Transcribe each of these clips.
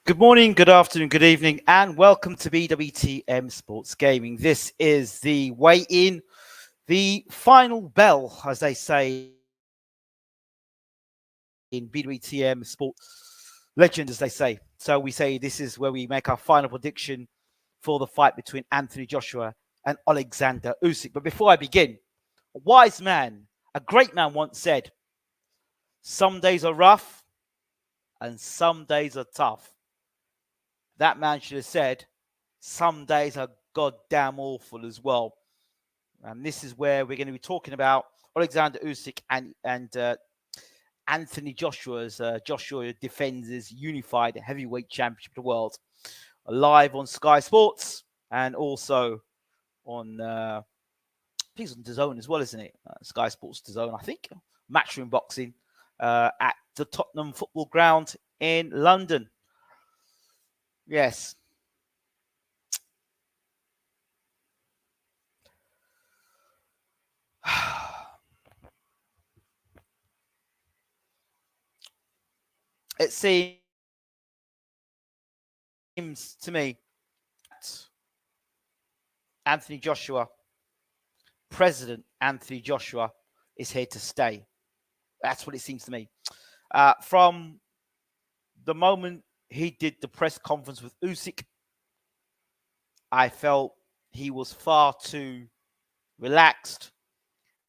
Good morning, good afternoon, good evening, and welcome to BWTM Sports Gaming. This is the weigh-in, the final bell, as they say in BWTM Sports Legend, as they say. So we say this is where we make our final prediction for the fight between Anthony Joshua and Oleksandr Usyk. But before I begin, a wise man, a great man once said, some days are rough and some days are tough. That man should have said, some days are goddamn awful as well. And this is where we're going to be talking about Oleksandr Usyk and Anthony Joshua as Joshua defends his unified heavyweight championship of the world. Live on Sky Sports and also on, I think it's on DAZN as well, isn't it? Sky Sports DAZN, I think. Matchroom Boxing at the Tottenham Football Ground in London. Yes. It seems to me that Anthony Joshua, President Anthony Joshua, is here to stay. That's what it seems to me. From the moment he did the press conference with Usyk, I felt he was far too relaxed.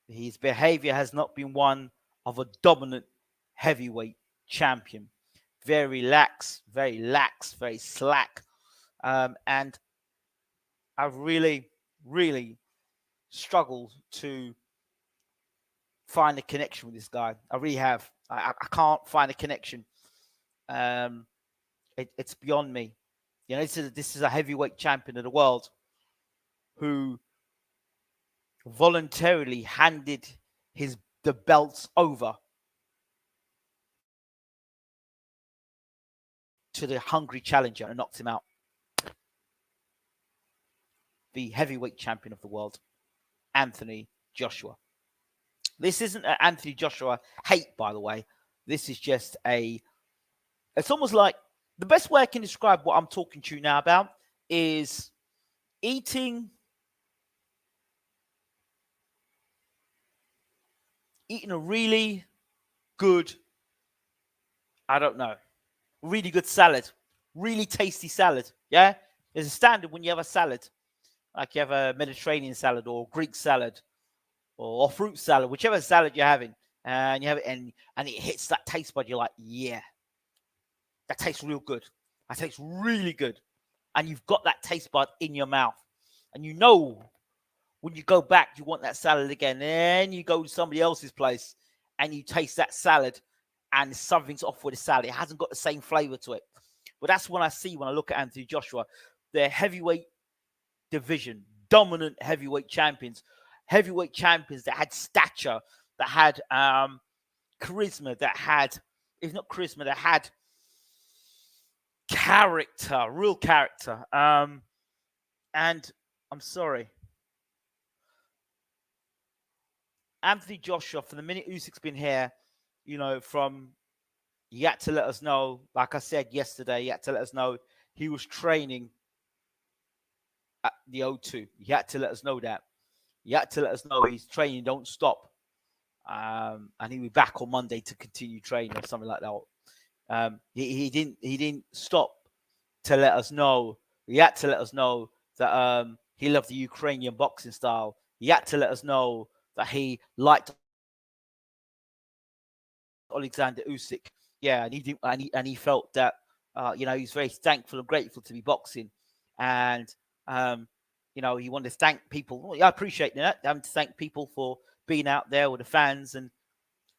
His behavior has not been one of a dominant heavyweight champion. Very lax, very slack. And I've really, really struggled to find a connection with this guy. I really have. I can't find a connection. It's beyond me. You know, this is a heavyweight champion of the world who voluntarily handed the belts over to the hungry challenger and knocked him out. The heavyweight champion of the world, Anthony Joshua. This isn't an Anthony Joshua hate, by the way. This is just it's almost like, the best way I can describe what I'm talking to you now about is eating a really good, really good salad, really tasty salad. Yeah, there's a standard when you have a salad, like you have a Mediterranean salad or Greek salad or fruit salad, whichever salad you're having, and you have it and it hits that taste bud. You're like, yeah, that tastes real good. That tastes really good, and you've got that taste bud in your mouth, and you know when you go back, you want that salad again. Then you go to somebody else's place and you taste that salad and something's off with the salad. It hasn't got the same flavor to it. But that's what I see when I look at Anthony Joshua. They're heavyweight division, dominant heavyweight champions that had stature, that had charisma, that had, if not charisma, that had character, real character. And I'm sorry, Anthony Joshua, from the minute Usyk's been here, you know, he had to let us know, like I said yesterday, he had to let us know he was training at the O2. He had to let us know that. He had to let us know he's training, don't stop. And he'll be back on Monday to continue training or something like that. He didn't stop to let us know. He had to let us know that he loved the Ukrainian boxing style. He had to let us know that he liked Oleksandr Usyk. Yeah, and he felt that he's very thankful and grateful to be boxing, and he wanted to thank people. Well, I appreciate that. Having to thank people for being out there with the fans, and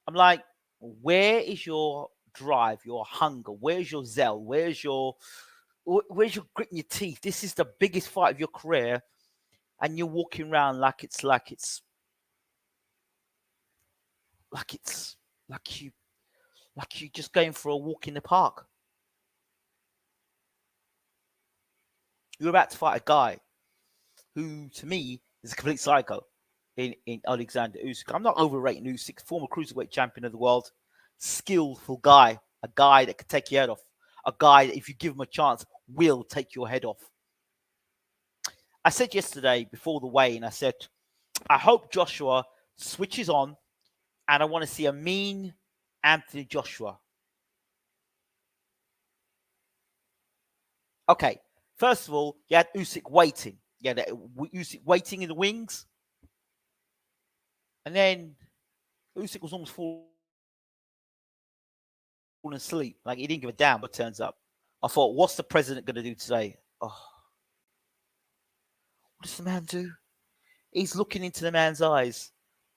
I'm like, where is your drive, your hunger? Where's your zeal? Where's your grit in your teeth? This is the biggest fight of your career, and you're walking around like you just going for a walk in the park. You're about to fight a guy who, to me, is a complete psycho in Oleksandr Usyk. I'm not overrating Usyk, former cruiserweight champion of the world, skillful guy, a guy that could take your head off, a guy that, if you give him a chance, will take your head off. I said yesterday before the weigh-in, I said, I hope Joshua switches on, and I want to see a mean Anthony Joshua. Okay, first of all, you had Usyk waiting. You had Usyk waiting in the wings. And then Usyk was almost falling asleep. Like, he didn't give a damn what turns up. I thought, what's the president going to do today? Oh, what does the man do? He's looking into the man's eyes.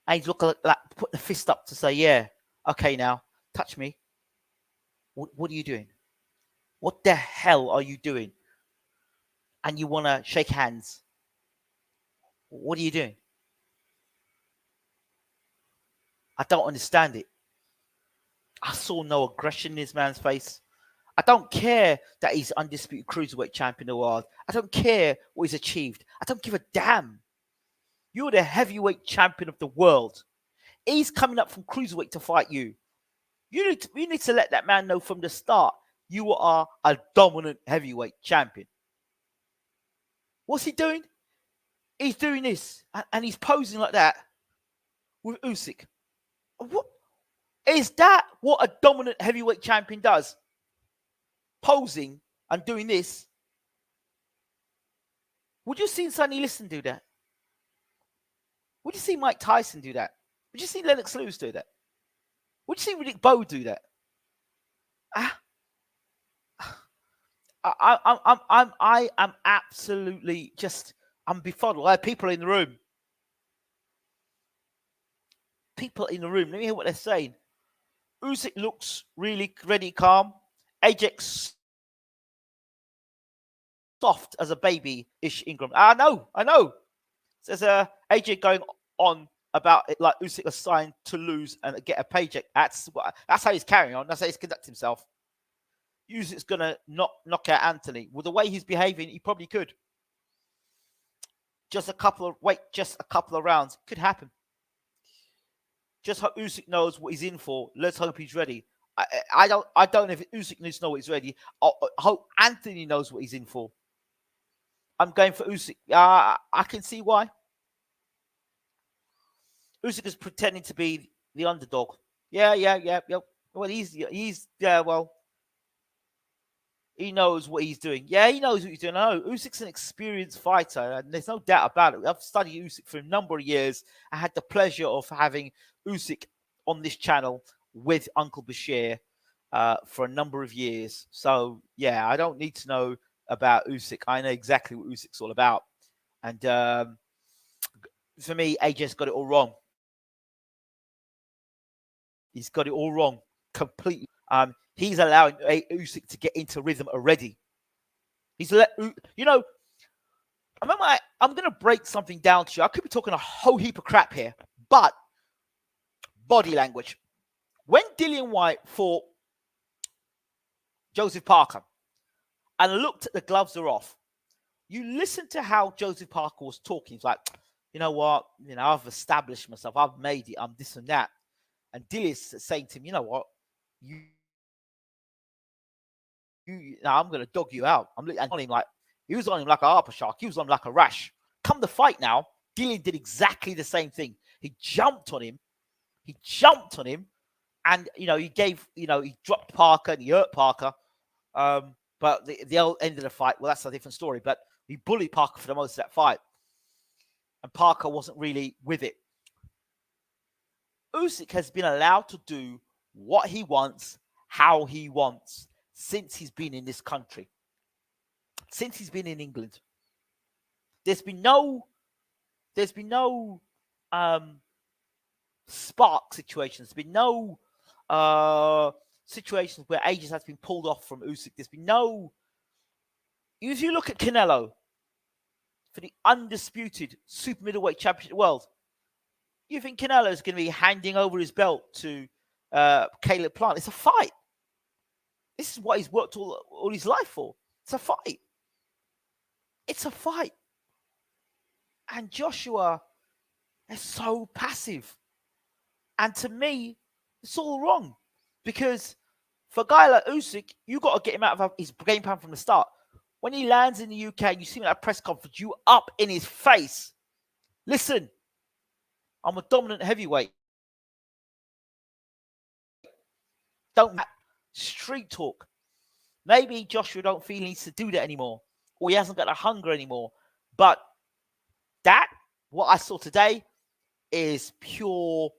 And he's looking like putting the fist up to say, yeah, okay, now, touch me. What are you doing? What the hell are you doing? And you want to shake hands. What are you doing? I don't understand it. I saw no aggression in this man's face. I don't care that he's undisputed cruiserweight champion of the world. I don't care what he's achieved. I don't give a damn. You're the heavyweight champion of the world. He's coming up from cruiserweight to fight you. You need to let that man know from the start you are a dominant heavyweight champion. What's he doing? He's doing this, and he's posing like that with Usyk. What is that? What a dominant heavyweight champion does? Posing and doing this. Would you see Sonny Liston do that? Would you see Mike Tyson do that? Would you see Lennox Lewis do that? Would you see Riddick Bowe do that? I am absolutely I'm befuddled. I have people in the room. Let me hear what they're saying. Usyk looks really ready, calm. Ajax soft as a baby-ish Ingram. I know. There's AJ going on about it like Usyk is signed to lose and get a paycheck. That's how he's carrying on. That's how he's conducting himself. Usyk's gonna knock out Anthony. With the way he's behaving, he probably could. Just a couple of rounds could happen. Just hope Usyk knows what he's in for. Let's hope he's ready. I don't know if Usyk needs to know what he's ready. I hope Anthony knows what he's in for. I'm going for Usyk. I can see why. Usyk is pretending to be the underdog. Yeah. Well, he knows what he's doing. Yeah, he knows what he's doing. I know Usyk's an experienced fighter, and there's no doubt about it. I've studied Usyk for a number of years. I had the pleasure of having Usyk on this channel with Uncle Bashir for a number of years. So, yeah, I don't need to know about Usyk. I know exactly what Usyk's all about. And for me, AJ's got it all wrong. He's got it all wrong completely. He's allowing Usyk to get into rhythm already. I'm going to break something down to you. I could be talking a whole heap of crap here, but body language. When Dillian Whyte fought Joseph Parker and looked at the gloves are off, you listen to how Joseph Parker was talking. He's like, you know what? I've established myself. I've made it. I'm this and that. And Dillian's saying to him, you know what? I'm going to dog you out. He was on him like a harper shark. He was on him like a rash. Come the fight now, Dillian did exactly the same thing. He jumped on him. And, he dropped Parker and he hurt Parker. But the end of the fight, well, that's a different story. But he bullied Parker for the most of that fight. and Parker wasn't really with it. Usyk has been allowed to do what he wants, how he wants, since he's been in this country, since he's been in England. There's been no um, spark situations. There's been no situations where ages has been pulled off from Usyk. There's been no. If you look at Canelo for the undisputed super middleweight championship of the world, you think Canelo is going to be handing over his belt to Caleb Plant? It's a fight. This is what he's worked all his life for. It's a fight. It's a fight. And Joshua is so passive. And to me, it's all wrong. Because for a guy like Usyk, you got to get him out of his game plan from the start. When he lands in the UK and you see him at a press conference, you up in his face. Listen, I'm a dominant heavyweight. Don't street talk. Maybe Joshua don't feel he needs to do that anymore, or he hasn't got the hunger anymore. But that, what I saw today, is pure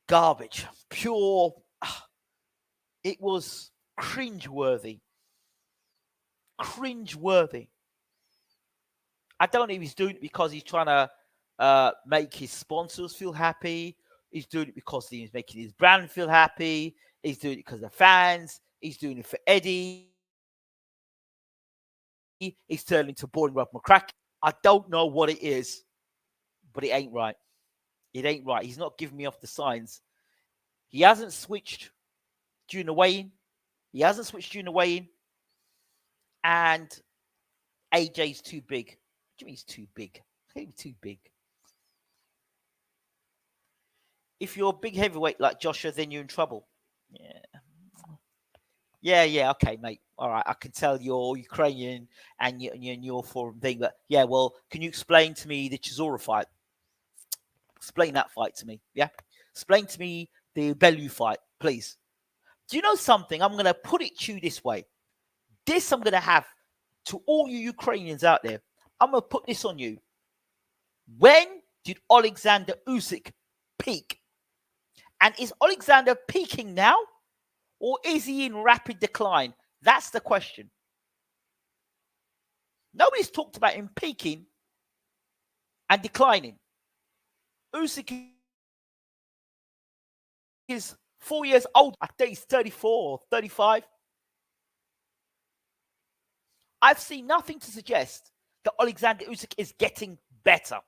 garbage. Pure. It was cringeworthy. Cringeworthy. I don't know if he's doing it because he's trying to make his sponsors feel happy. He's doing it because he's making his brand feel happy. He's doing it because of the fans. He's doing it for Eddie. He's turning to boring Rob McCracken. I don't know what it is, but it ain't right. It ain't right. He's not giving me off the signs. He hasn't switched during the weigh-in. And AJ's too big. What do you mean he's too big? He's too big. If you're a big heavyweight like Joshua, then you're in trouble. Yeah, okay, mate. All right, I can tell you're Ukrainian and you're for a thing, but yeah, well, can you explain to me the Chisora fight? Explain that fight to me, yeah? Explain to me the Bellew fight, please. Do you know something? I'm going to put it to you this way. This I'm going to have to all you Ukrainians out there. I'm going to put this on you. When did Oleksandr Usyk peak? And is Oleksandr peaking now? Or is he in rapid decline? That's the question. Nobody's talked about him peaking and declining. Usyk is 4 years old. I think he's 34 or 35. I've seen nothing to suggest that Oleksandr Usyk is getting better.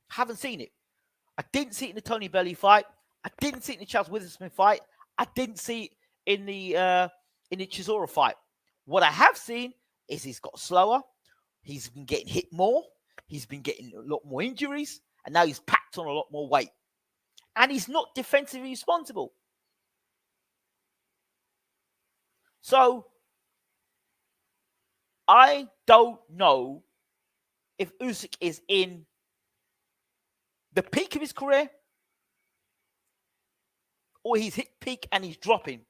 Haven't seen it. I didn't see it in the Tony Bellew fight. I didn't see it in the Charles Witherspoon fight. I didn't see it in the Chisora fight. What I have seen is he's got slower. He's been getting hit more. He's been getting a lot more injuries. And now he's packed on a lot more weight. And he's not defensively responsible. So, I don't know if Usyk is in the peak of his career or he's hit peak and he's dropping.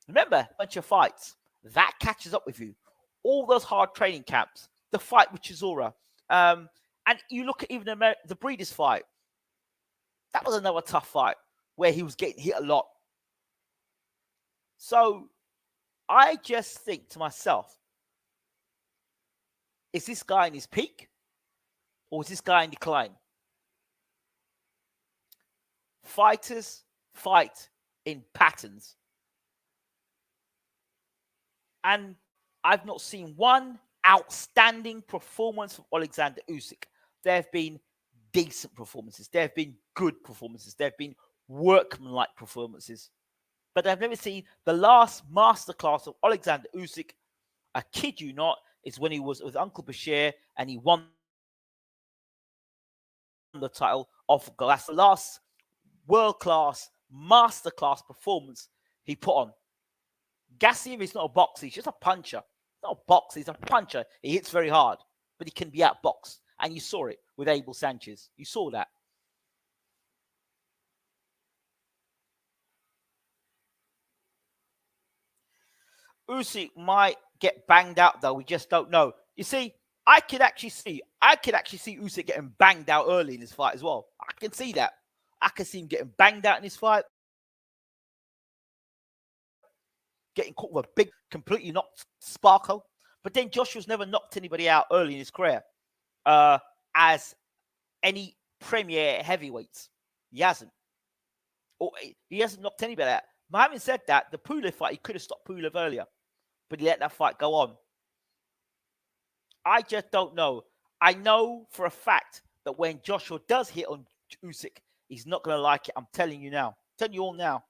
Remember, a bunch of fights, that catches up with you. All those hard training camps, the fight with Chisora. And you look at even the Breeders' fight. That was another tough fight where he was getting hit a lot. So I just think to myself, is this guy in his peak or is this guy in decline? Fighters fight in patterns. And I've not seen one outstanding performance from Oleksandr Usyk. There have been decent performances. There have been good performances. There have been workmanlike performances. But I've never seen the last masterclass of Oleksandr Usyk, I kid you not, is when he was with Uncle Bashir and he won the title off Glass. The last world-class, masterclass performance he put on. Gassiev is not a boxer, he's just a puncher. Not a boxer, he's a puncher. He hits very hard, but he can be outboxed. And you saw it with Abel Sanchez. You saw that. Usyk might get banged out, though. We just don't know. You see, I could actually see Usyk getting banged out early in this fight as well. I can see that. I can see him getting banged out in this fight. Getting caught with a big, completely knocked sparkle. But then Joshua's never knocked anybody out early in his career as any premier heavyweights. He hasn't. Or he hasn't knocked anybody out. But having said that, the Pulev fight, he could have stopped Pulev earlier. But he let that fight go on. I just don't know. I know for a fact that when Joshua does hit on Usyk, he's not going to like it. I'm telling you now. I'm telling you all now.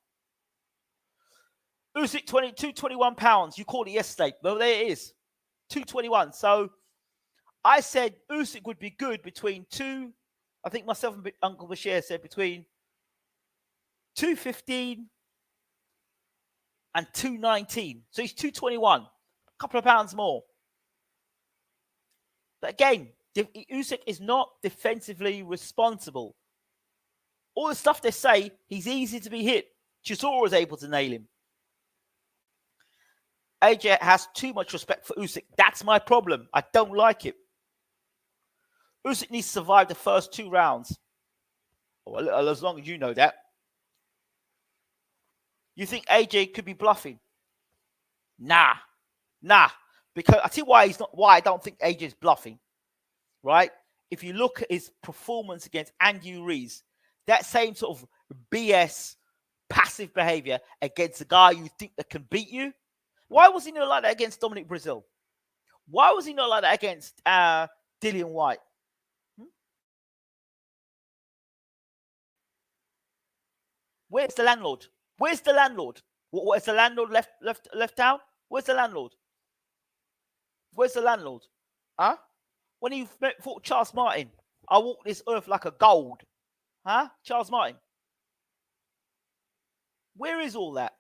Usyk, 221 pounds. You called it yesterday. Well, there it is. 221. So I said Usyk would be good between I think myself and Uncle Bashir said between 215 and 219. So he's 221. A couple of pounds more. But again, Usyk is not defensively responsible. All the stuff they say, he's easy to be hit. Chisora was able to nail him. AJ has too much respect for Usyk. That's my problem. I don't like it. Usyk needs to survive the first 2 rounds. Well, as long as you know that. You think AJ could be bluffing? Nah. Because I tell you why I don't think AJ is bluffing. Right? If you look at his performance against Andy Ruiz, that same sort of BS passive behavior against the guy you think that can beat you. Why was he not like that against Dominic Brazil? Why was he not like that against Dillian White? Where's the landlord? Where's the landlord? What is the landlord left town? Where's the landlord? Where's the landlord? Huh? When he fought Charles Martin, I walk this earth like a gold. Huh? Charles Martin. Where is all that?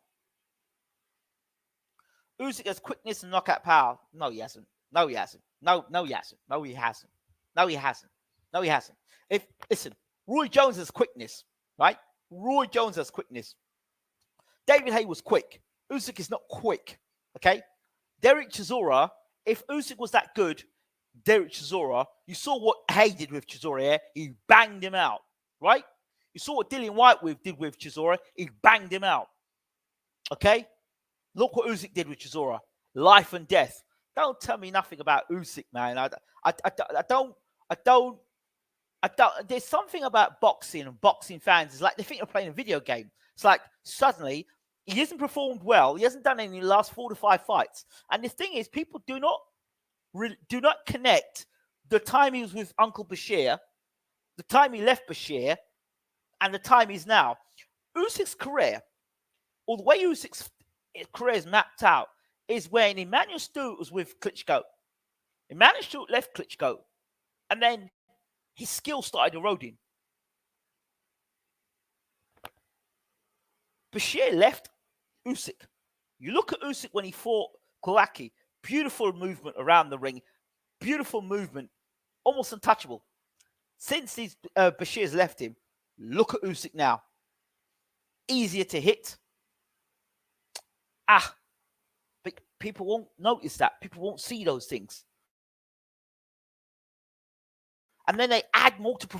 Usyk has quickness and knockout power. No, he hasn't. No, he hasn't. No, he hasn't. No, he hasn't. No, he hasn't. No, he hasn't. Listen, Roy Jones has quickness, right? Roy Jones has quickness. David Haye was quick. Usyk is not quick, okay? Derek Chisora, if Usyk was that good, Derek Chisora, you saw what Haye did with Chisora here. He banged him out, right? You saw what Dillian White did with Chisora. He banged him out, okay? Look what Usyk did with Chisora. Life and death. Don't tell me nothing about Usyk, man. I don't. There's something about boxing and boxing fans. It's like they think they're playing a video game. It's like suddenly he hasn't performed well. He hasn't done any in the last 4 to 5 fights. And the thing is, people do not connect the time he was with Uncle Bashir, the time he left Bashir, and the time he's now. Usyk's career, or the way Usyk's career is mapped out, is when Emmanuel Stewart was with Klitschko. Emmanuel Stewart left Klitschko, and then his skill started eroding. Bashir left Usyk. You look at Usyk when he fought Kowaki. Beautiful movement around the ring. Beautiful movement. Almost untouchable. Since Bashir's left him, look at Usyk now. Easier to hit. But people won't notice that. People won't see those things. And then they add multiple.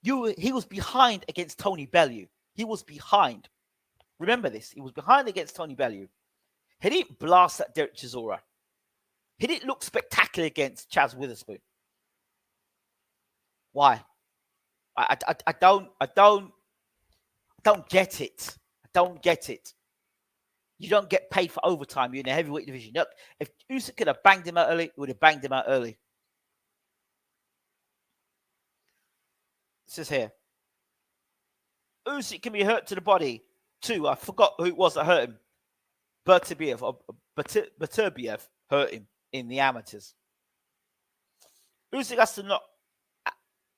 He was behind against Tony Bellew. He was behind. Remember this. He was behind against Tony Bellew. He didn't blast at Derek Chisora. He didn't look spectacular against Chaz Witherspoon. Why? I don't get it. I don't get it. You don't get paid for overtime. You're in the heavyweight division. Look, if Usyk could have banged him out early, he would have banged him out early. It says here, Usyk can be hurt to the body too. I forgot who it was that hurt him. Beterbiev hurt him in the amateurs. Usyk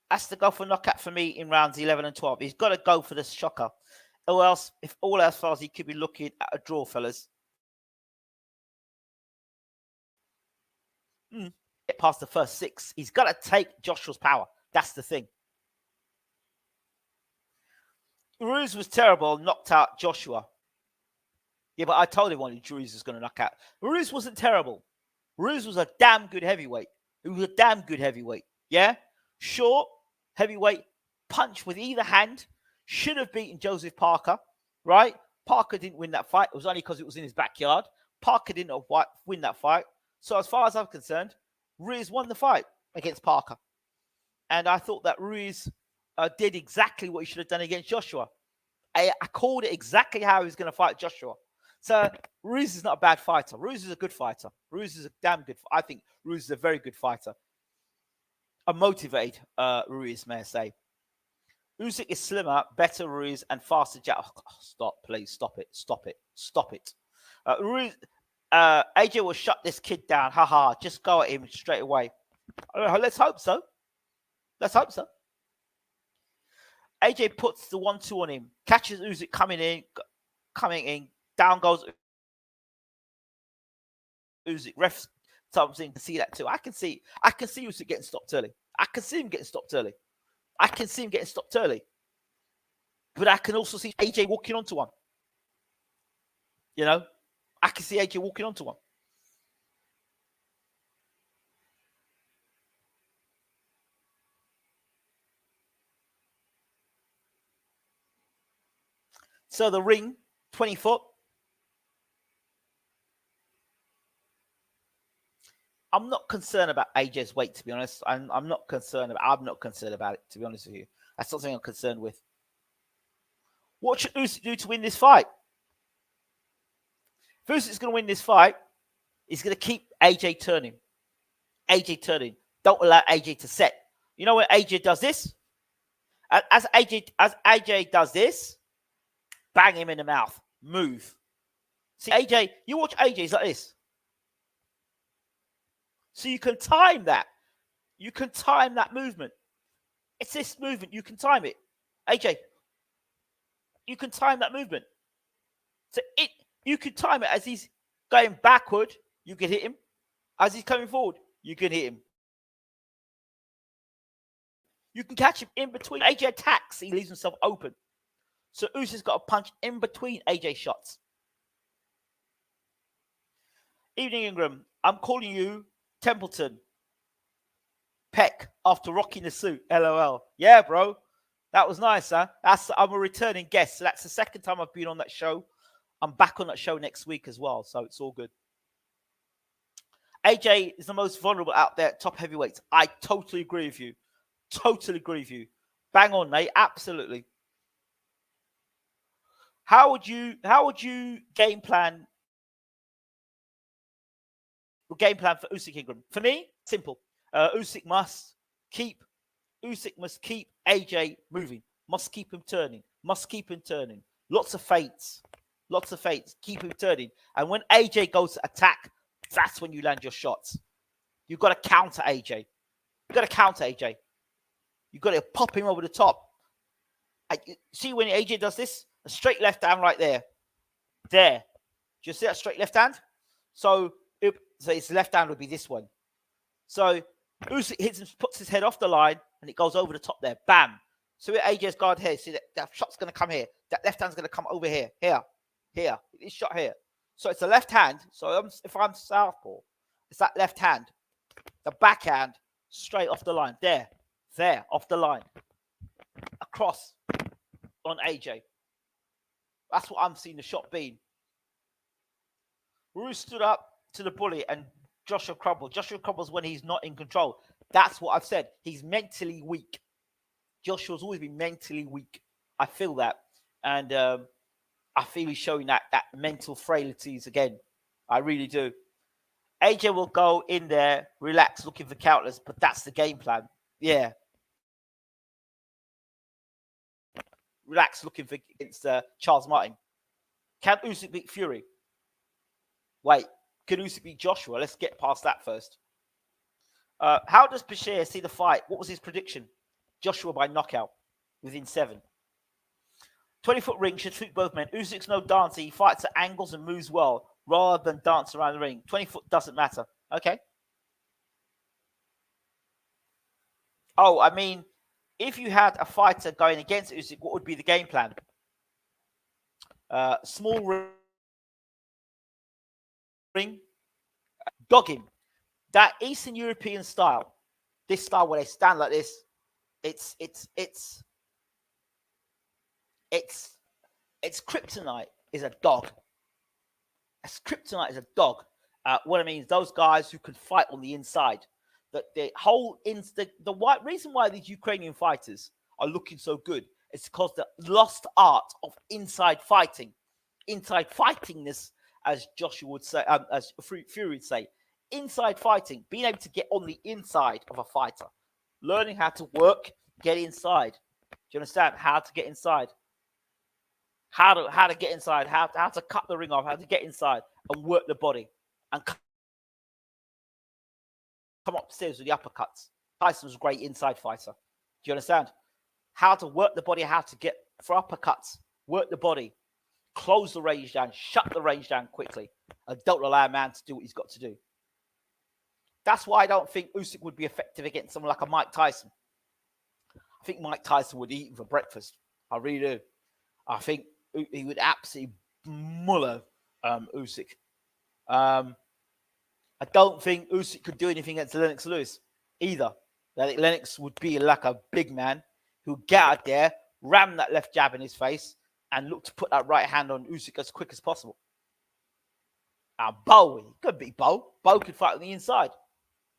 has to go for knockout for me in rounds 11 and 12. He's got to go for the shocker. Or else, if all else fails, he could be looking at a draw, fellas. Get past the first 6. He's got to take Joshua's power. That's the thing. Ruiz was terrible, knocked out Joshua. Yeah, but I told everyone Ruiz was going to knock out. Ruiz wasn't terrible. Ruiz was a damn good heavyweight. He was a damn good heavyweight. Yeah? Short, heavyweight, punch with either hand. Should have beaten Joseph Parker, right? Parker didn't win that fight. It was only because it was in his backyard. Parker didn't win that fight. So as far as I'm concerned, Ruiz won the fight against Parker. And I thought that Ruiz did exactly what he should have done against Joshua. I called it exactly how he was going to fight Joshua. So Ruiz is not a bad fighter. Ruiz is a good fighter. Ruiz is a damn good. I think Ruiz is a very good fighter. A motivated Ruiz, may I say. Usyk is slimmer, better Ruiz, and faster jab. Oh, stop, please, stop it, stop it, stop it. Ruiz, AJ will shut this kid down. Haha, just go at him straight away. Let's hope so. Let's hope so. AJ puts the 1-2 on him, catches Usyk coming in, down goes Usyk. Ref something to see that too. I can see Usyk getting stopped early. I can see him getting stopped early. But I can also see AJ walking onto one. You know, I can see AJ walking onto one. So the ring, 20 foot. I'm not concerned about AJ's weight, to be honest. I'm not concerned about it, to be honest with you. That's something I'm concerned with. What should Usyk do to win this fight? If Usyk's going to win this fight, he's going to keep AJ turning. Don't allow AJ to set. You know when AJ does this? As AJ does this, bang him in the mouth. Move. See, AJ, you watch AJ's like this. So you can time that. You can time that movement. It's this movement. You can time it. AJ, you can time that movement. So you can time it as he's going backward, you can hit him. As he's coming forward, you can hit him. You can catch him in between. AJ attacks, he leaves himself open. So Usyk's got to punch in between AJ shots. Evening, Ingram. I'm calling you Templeton. Peck after rocking the suit. LOL. Yeah, bro. That was nice, huh? I'm a returning guest. So that's the second time I've been on that show. I'm back on that show next week as well. So it's all good. AJ is the most vulnerable out there, top heavyweights. I totally agree with you. Bang on, mate. Absolutely. How would you game plan for Usyk, Ingram? For me, simple. Usyk must keep AJ moving. Must keep him turning. Lots of feints. Keep him turning. And when AJ goes to attack, that's when you land your shots. You've got to counter AJ. You've got to pop him over the top. See when AJ does this? A straight left hand right there. There. Do you see that straight left hand? So his left hand would be this one. So Usyk hits him, puts his head off the line, and it goes over the top there. Bam. So with AJ's guard here, see that shot's going to come here. That left hand's going to come over here. Here. This shot here. So it's a left hand. So if I'm southpaw, it's that left hand. The backhand straight off the line. There, off the line. Across on AJ. That's what I'm seeing the shot being. Ruiz stood up to the bully and Joshua crumbled. Joshua crumbles when he's not in control. That's what I've said. He's mentally weak. Joshua's always been mentally weak. I feel that. And I feel he's showing that mental frailties again. I really do. AJ will go in there, relax, looking for counters, but that's the game plan. Yeah. Relax, looking for against Charles Martin. Can Usyk beat Fury? Wait, can Usyk beat Joshua? Let's get past that first. How does Bashir see the fight? What was his prediction? Joshua by knockout within 7. 20-foot ring should suit both men. Usyk's no dancer. He fights at angles and moves well rather than dance around the ring. 20-foot doesn't matter. Okay. Oh, I mean, if you had a fighter going against Usyk, what would be the game plan? Small ring, dog him. That Eastern European style, this style where they stand like this, it's kryptonite is a dog. As kryptonite is a dog. What I mean is those guys who can fight on the inside. The whole reason why these Ukrainian fighters are looking so good is because the lost art of inside fightingness, as Joshua would say, as Fury would say, inside fighting, being able to get on the inside of a fighter, learning how to work, get inside. Do you understand how to get inside? How to get inside, how to cut the ring off, how to get inside and work the body and come upstairs with the uppercuts. Tyson was a great inside fighter. Do you understand? How to work the body, how to get for uppercuts, work the body, close the range down, shut the range down quickly, and don't allow a man to do what he's got to do. That's why I don't think Usyk would be effective against someone like a Mike Tyson. I think Mike Tyson would eat him for breakfast. I really do. I think he would absolutely muller Usyk. I don't think Usyk could do anything against Lennox Lewis either. I think Lennox would be like a big man who'd get out there, ram that left jab in his face, and look to put that right hand on Usyk as quick as possible. Bo, he could beat Bo. Bo could fight on the inside.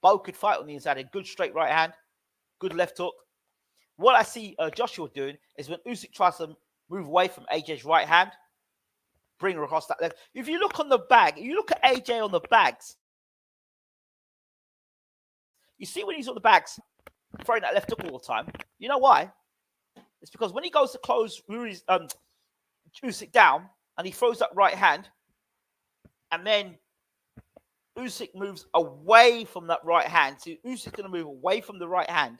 Bo could fight on the inside. A good straight right hand, good left hook. What I see Joshua doing is when Usyk tries to move away from AJ's right hand, bring her across that left. If you look on the bag, you look at AJ on the bags, you see when he's on the bags, throwing that left hook all the time. You know why? It's because when he goes to close Usyk down and he throws that right hand, and then Usyk moves away from that right hand. So Usyk's going to move away from the right hand.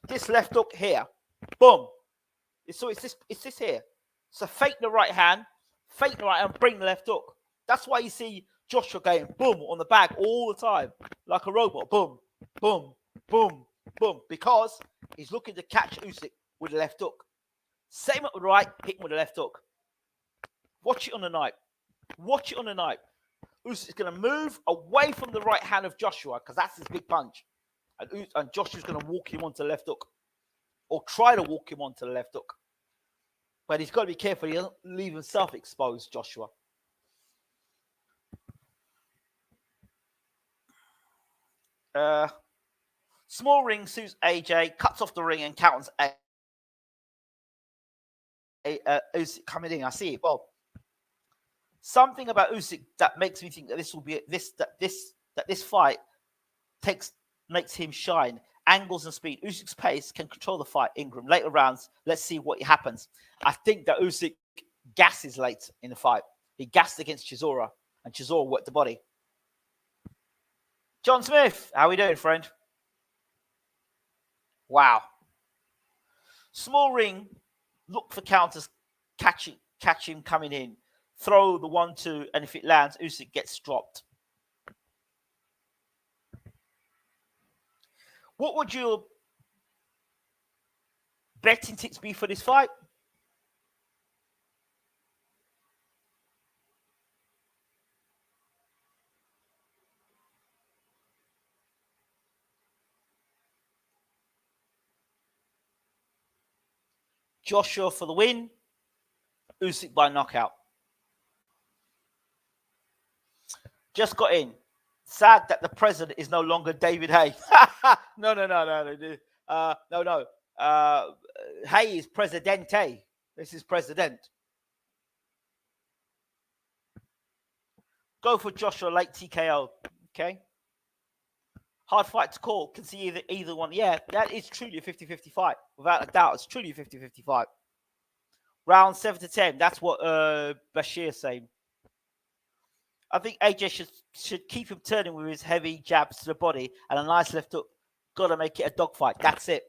This left hook here, boom. So it's this here. So fake the right hand, bring the left hook. That's why you see Joshua going boom on the bag all the time, like a robot. Boom, boom, boom, boom. Because he's looking to catch Usyk with the left hook. Same up with the right, hit him with the left hook. Watch it on the night. Watch it on the night. Usyk's going to move away from the right hand of Joshua because that's his big punch. And Joshua's going to walk him onto the left hook. Or try to walk him onto the left hook. But he's got to be careful. He doesn't leave himself exposed, Joshua. Small ring suits AJ, cuts off the ring and counters Usyk coming in. I see it. Well, something about Usyk that makes me think that this will be this fight makes him shine. Angles and speed. Usyk's pace can control the fight. Ingram. Later rounds, let's see what happens. I think that Usyk gasses late in the fight. He gassed against Chisora, and Chisora worked the body. John Smith, how are we doing, friend? Wow. Small ring. Look for counters. Catch him coming in. Throw the 1-2, and if it lands, Usyk gets dropped. What would your betting tips be for this fight? Joshua for the win. Usyk by knockout. Just got in. Sad that the president is no longer David Hay. No. Hay is Presidente. This is President. Go for Joshua late TKO. Okay. Hard fight to call. Can see either one. Yeah, that is truly a 50-50 fight. Without a doubt, it's truly a 50-50 fight. Round 7-10. That's what Bashir is saying. I think AJ should keep him turning with his heavy jabs to the body and a nice left hook. Got to make it a dogfight. That's it.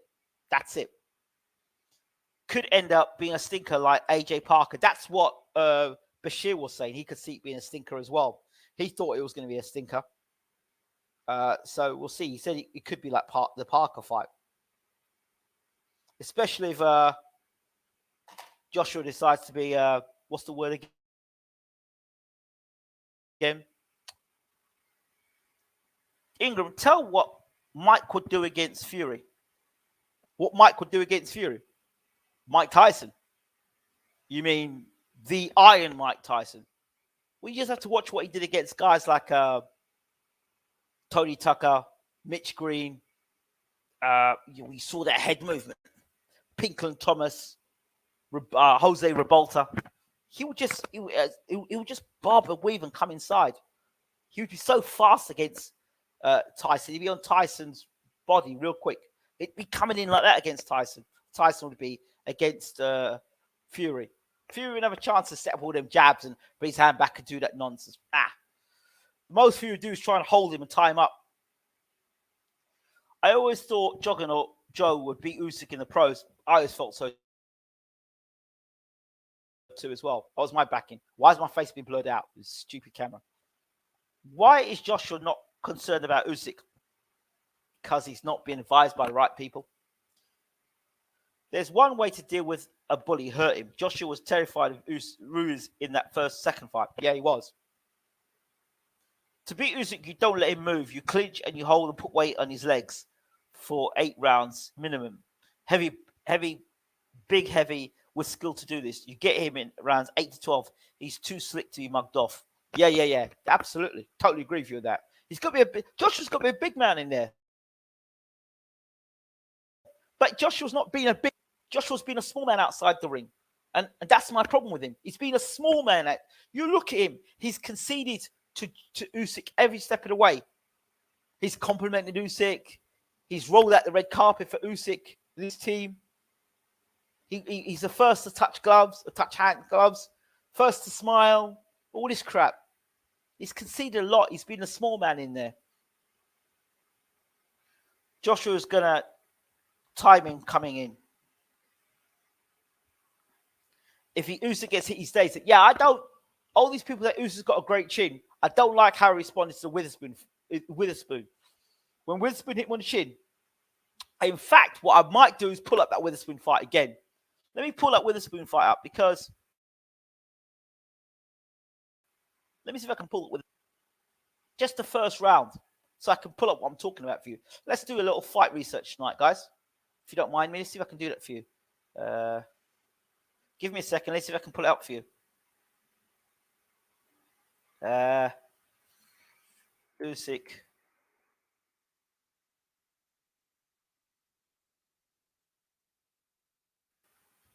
Could end up being a stinker like AJ Parker. That's what Bashir was saying. He could see it being a stinker as well. He thought it was going to be a stinker. So we'll see. He said it could be like the Parker fight. Especially if Joshua decides to be, what's the word again? Ingram, tell what Mike could do against Fury. What Mike could do against Fury? Mike Tyson. You mean the Iron Mike Tyson? We just have to watch what he did against guys like Tony Tucker, Mitch Green. We saw that head movement. Pinkland Thomas, Jose Revolta. He would just bob and weave and come inside. He would be so fast against Tyson. He'd be on Tyson's body real quick. It'd be coming in like that against Tyson. Tyson would be against Fury. Fury would have a chance to set up all them jabs and bring his hand back and do that nonsense. Most Fury do is try and hold him and tie him up. I always thought Juggernaut Joe would beat Usyk in the pros. I always felt so too as well. That was my backing. Why is my face being blurred out? This stupid camera. Why is Joshua not concerned about Usyk? Because he's not being advised by the right people. There's one way to deal with a bully, hurt him. Joshua was terrified of Ruiz in that second fight. Yeah, he was. To beat Usyk, you don't let him move. You clinch and you hold and put weight on his legs for 8 rounds minimum. Heavy, big heavy with skill to do this. You get him in rounds 8 to 12. He's too slick to be mugged off. Yeah. Absolutely. Totally agree with you with that. Joshua's got to be a big man in there. But Joshua's been a small man outside the ring. And that's my problem with him. He's been a small man. You look at him, he's conceded to Usyk every step of the way. He's complimented Usyk. He's rolled out the red carpet for Usyk, this team. He's the first to touch hand gloves, first to smile, all this crap. He's conceded a lot. He's been a small man in there. Joshua's going to time him coming in. If Usyk gets hit, he stays. Yeah, all these people that Usyk's got a great chin. I don't like how he responded to Witherspoon. When Witherspoon hit him on the chin, in fact, what I might do is pull up that Witherspoon fight again. Let me pull that Witherspoon fight up because let me see if I can pull it with just the first round so I can pull up what I'm talking about for you. Let's do a little fight research tonight, guys. If you don't mind me, let's see if I can do that for you. Give me a second. Let's see if I can pull it up for you. Usyk.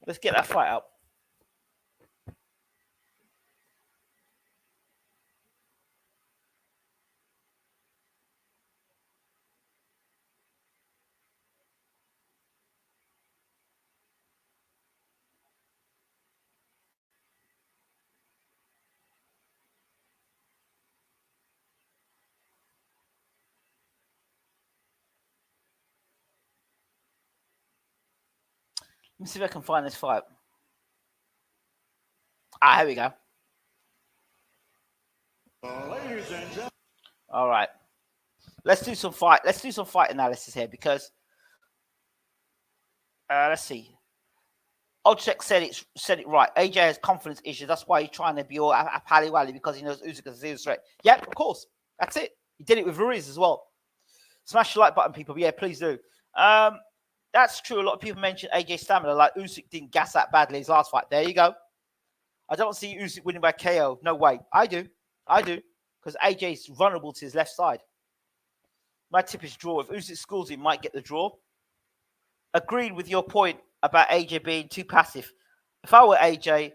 Let's get that fight up. Let me see if I can find this fight. Here we go. Ladies and gentlemen. All right. Let's do some fight analysis here because let's see. Usyk said it right. AJ has confidence issues. That's why he's trying to be all a pally-wally because he knows Usyk is a serious threat. Yep, of course. That's it. He did it with Ruiz as well. Smash the like button, people. Yeah, please do. That's true. A lot of people mention AJ stamina, like Usyk didn't gas that badly his last fight. There you go. I don't see Usyk winning by KO. No way. I do. Because AJ is vulnerable to his left side. My tip is draw. If Usyk schools him, might get the draw. Agreed with your point about AJ being too passive. If I were AJ,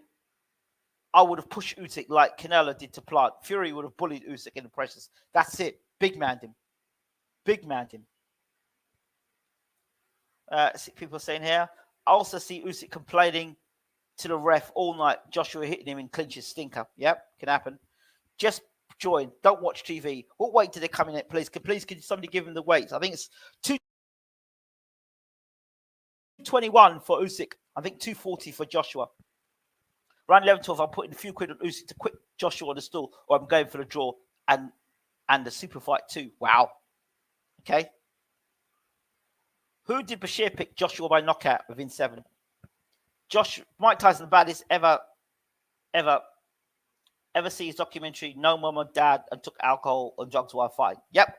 I would have pushed Usyk like Canelo did to Plant. Fury would have bullied Usyk in the process. That's it. Big man him. People are saying here. I also see Usyk complaining to the ref all night. Joshua hitting him in clinches stinker. Yep, can happen. Just join. Don't watch TV. What weight did they come in at, please? Can somebody give him the weights? I think it's 221 for Usyk. I think 240 for Joshua. Round 11-12, I'm putting a few quid on Usyk to quit Joshua on the stool, or I'm going for the draw and the super fight too. Wow. Okay. Who did Bashir pick Joshua by knockout within 7? Mike Tyson, the baddest ever see his documentary, No Mom or Dad, and took alcohol and drugs while fighting. Yep.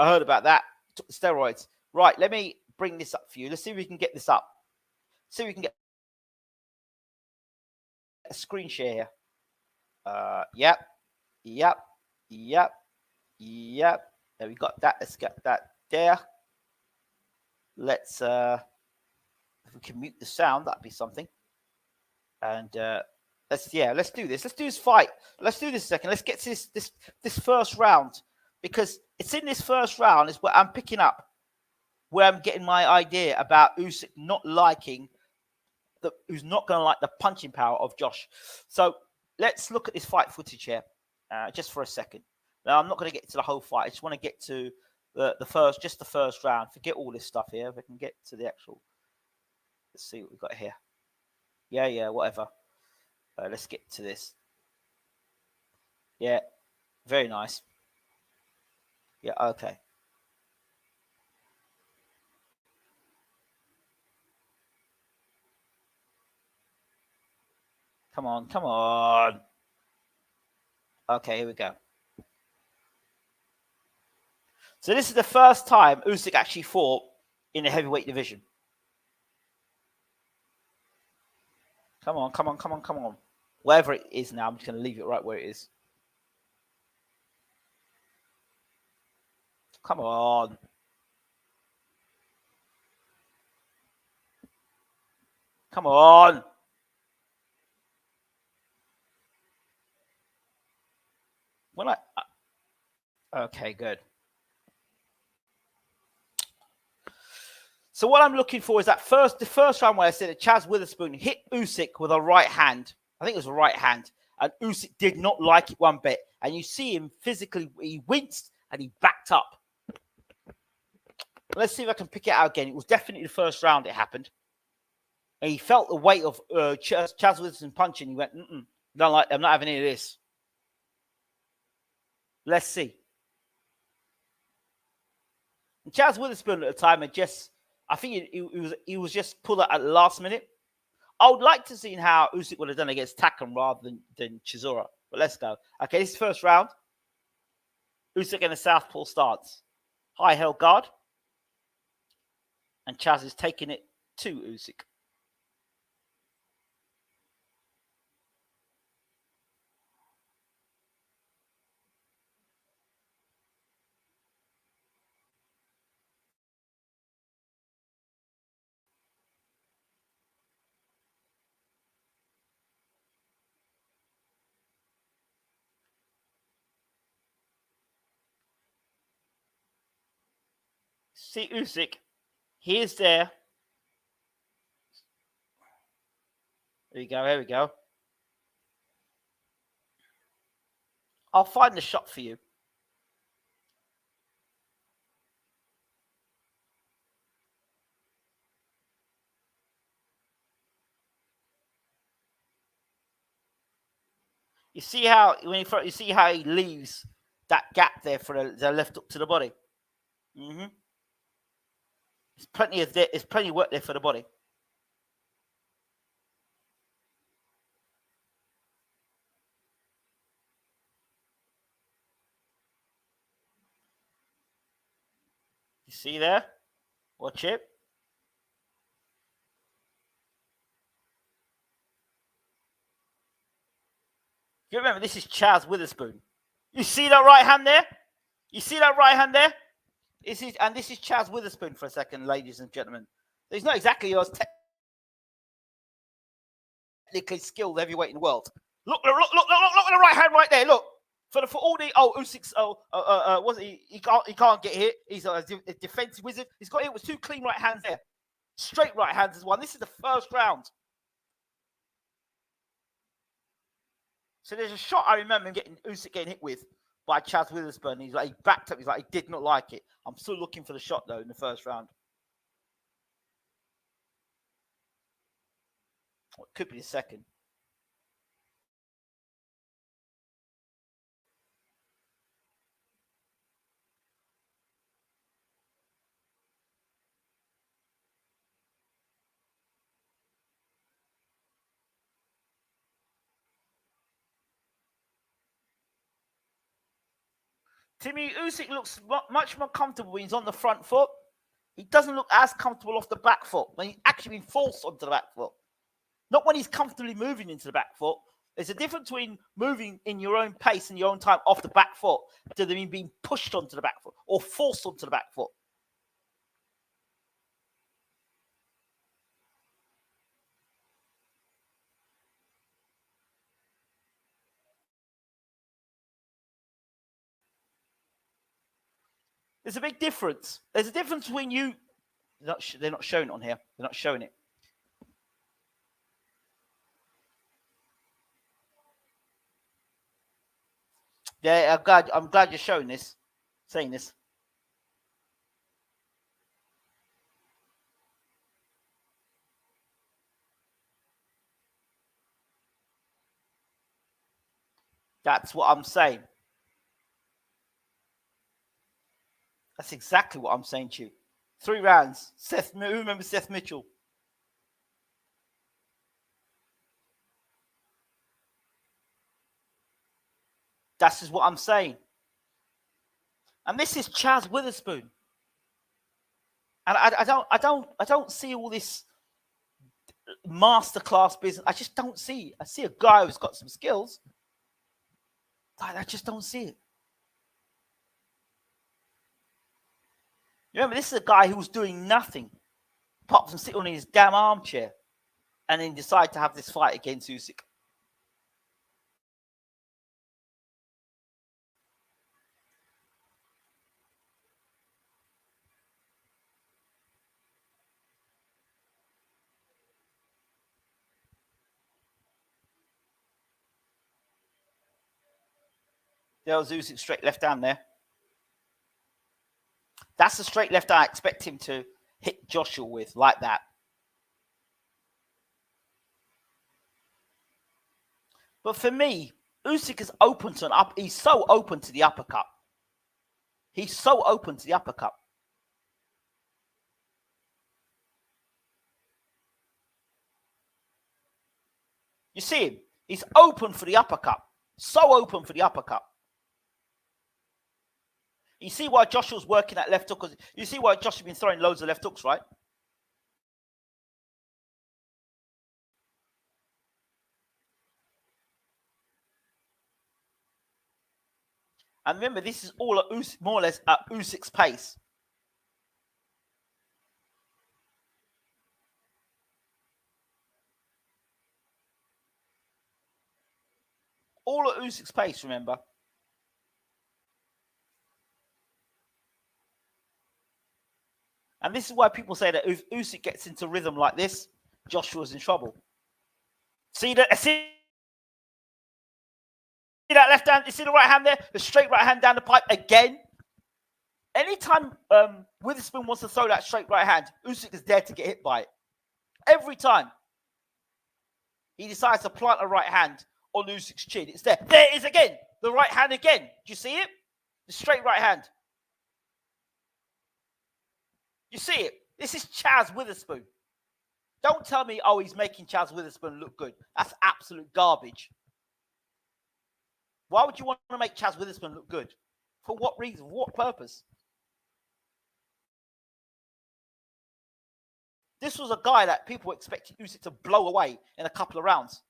I heard about that. Took the steroids. Right, let me bring this up for you. Let's see if we can get this up. See if we can get a screen share here. Yep, yep, yep, yep. There we got that. Let's get that there. Let's if we can mute the sound, that'd be something. And let's do this. Let's do this fight. Let's do this a second. Let's get to this first round, because it's in this first round is where I'm picking up, where I'm getting my idea about Usyk not liking who's not going to like the punching power of Josh. So let's look at this fight footage here, just for a second. Now I'm not going to get to the whole fight. I just want to get to the first round. Forget all this stuff here. If I can get to the actual. Let's see what we've got here. Yeah, whatever. Let's get to this. Yeah, very nice. Yeah, okay. Come on. Okay, here we go. So this is the first time Usyk actually fought in the heavyweight division. Come on. Wherever it is now, I'm just going to leave it right where it is. Come on. Come on. Okay, good. So what I'm looking for is the first round where I said that Chaz Witherspoon hit Usyk with a right hand. I think it was a right hand. And Usyk did not like it one bit. And you see him physically, he winced and he backed up. Let's see if I can pick it out again. It was definitely the first round it happened. And he felt the weight of Chaz Witherspoon punching. He went, I'm not having any of this. Let's see. And Chaz Witherspoon at the time had just, I think he was just pulled out at the last minute. I would like to see how Usyk would have done against Takam rather than Chisora. But let's go. Okay, this is first round. Usyk in a southpaw stance. High held guard. And Chaz is taking it to Usyk. See Usyk. He is there. Here we go. I'll find the shot for you. You see how he leaves that gap there for the left hook to the body. Mm-hmm. There's plenty of work there for the body. You see there? Watch it. You remember, this is Chaz Witherspoon. You see that right hand there? This is Chaz Witherspoon for a second, ladies and gentlemen. He's not exactly your technically skilled heavyweight in the world. Look at the right hand right there. Look. For all the Usyk's he can't get hit. He's a defensive wizard. He's got hit with two clean right hands there. Straight right hands as one. This is the first round. So there's a shot I remember Usyk getting hit with by Chaz Witherspoon. He backed up. He's like, he did not like it. I'm still looking for the shot though in the first round. Well, it could be the second. To me, Usyk looks much more comfortable when he's on the front foot. He doesn't look as comfortable off the back foot when he's actually been forced onto the back foot. Not when he's comfortably moving into the back foot. There's a difference between moving in your own pace and your own time off the back foot to being pushed onto the back foot or forced onto the back foot. There's a big difference. There's a difference between you. They're not showing it on here. They're not showing it. Yeah, I'm glad you're showing this, saying this. That's what I'm saying. That's exactly what I'm saying to you. 3 rounds. Who remembers Seth Mitchell? That's just what I'm saying. And this is Chaz Witherspoon. And I don't see all this masterclass business. I just don't see it. I see a guy who's got some skills. I just don't see it. Remember, this is a guy who was doing nothing apart from sitting on his damn armchair and then decide to have this fight against Usyk. There was Usyk straight left hand there. That's the straight left I expect him to hit Joshua with, like that. But for me, Usyk is open to he's so open to the uppercut. He's so open to the uppercut. You see him? He's open for the uppercut. So open for the uppercut. You see why Joshua's working that left hook? You see why Joshua's been throwing loads of left hooks, right? And remember, this is all at more or less at Usyk's pace. All at Usyk's pace, remember. And this is why people say that if Usyk gets into rhythm like this, Joshua's in trouble. See that left hand? You see the right hand there? The straight right hand down the pipe again. Anytime Witherspoon wants to throw that straight right hand, Usyk is there to get hit by it. Every time he decides to plant a right hand on Usyk's chin, it's there. There it is again. The right hand again. Do you see it? The straight right hand. You see it? This is Chaz Witherspoon. Don't tell me, oh, he's making Chaz Witherspoon look good. That's absolute garbage. Why would you want to make Chaz Witherspoon look good? For what reason? For what purpose? This was a guy that people expected Usyk to blow away in a couple of rounds.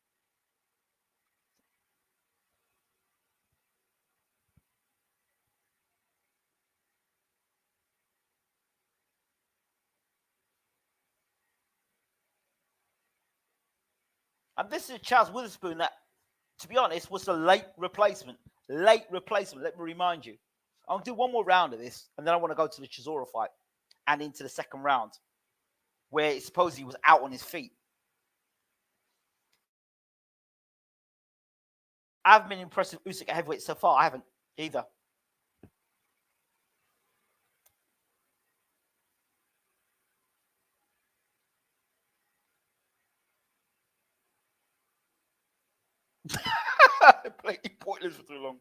And this is Chaz Witherspoon that, to be honest, was a late replacement. Late replacement, let me remind you. I'll do one more round of this, and then I want to go to the Chisora fight and into the second round, where it's supposed he was out on his feet. I haven't been impressed with Usyk at heavyweight so far. I haven't either. Completely pointless for too long.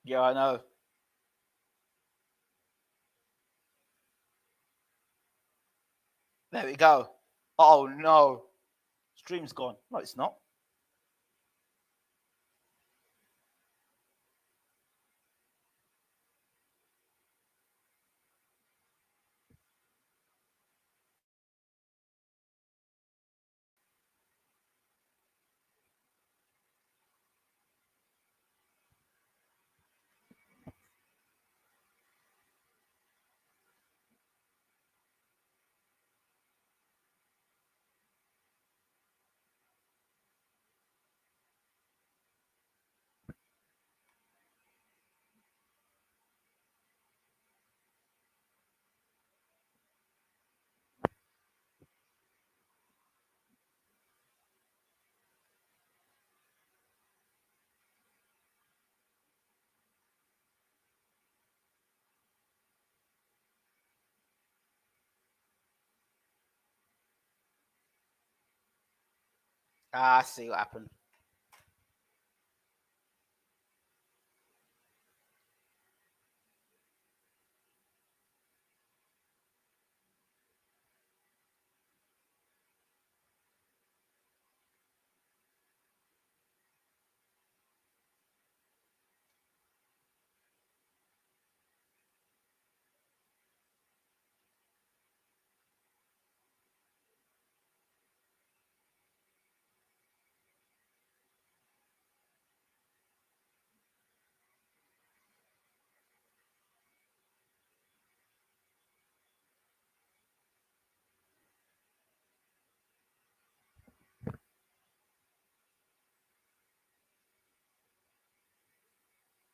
Yeah, I know. There we go. Oh no. Stream's gone. No, it's not. Ah, I see what happened.